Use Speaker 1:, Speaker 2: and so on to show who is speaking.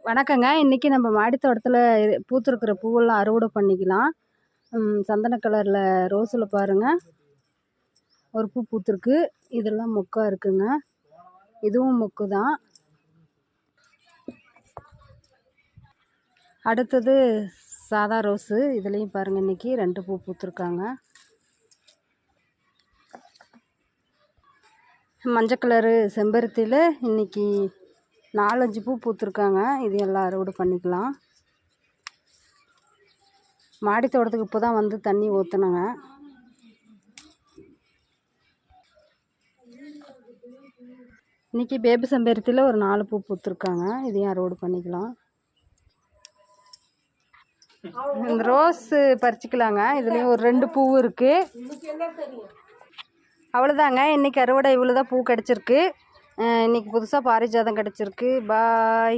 Speaker 1: வணக்கங்க. இன்றைக்கி நம்ம மாடி தோட்டத்தில் பூத்துருக்கிற பூவெல்லாம் அறுவடை பண்ணிக்கலாம். சந்தன கலரில் ரோஸில் பாருங்கள், ஒரு பூ பூத்துருக்கு. இதெல்லாம் மொக்கா இருக்குங்க. இதுவும் மொக்கு தான். அடுத்தது சாதா ரோஸு. இதுலேயும் பாருங்கள், இன்றைக்கி 2 பூ பூத்துருக்காங்க. மஞ்சள் கலரு செம்பருத்தியில் இன்றைக்கி 4-5 பூ பூத்துருக்காங்க. இது எல்லாம் அறுவடை பண்ணிக்கலாம். மாடி தோட்டத்துக்கு இப்போ தான் வந்து தண்ணி ஊற்றுனங்க. இன்றைக்கி பேபி செம்பருத்தியில் ஒரு 4 பூ பூத்துருக்காங்க. இதையும் அறுவடை பண்ணிக்கலாம். இந்த ரோஸு பறிச்சிக்கலாங்க. இதுலேயும் ஒரு 2 பூ இருக்குது. அவ்வளோதாங்க. இன்றைக்கி அறுவடை இவ்வளோ தான் பூ கிடச்சிருக்கு. இன்றைக்கி புதுசாக பாரிஜாதம் கிடச்சிருக்கு. பாய்.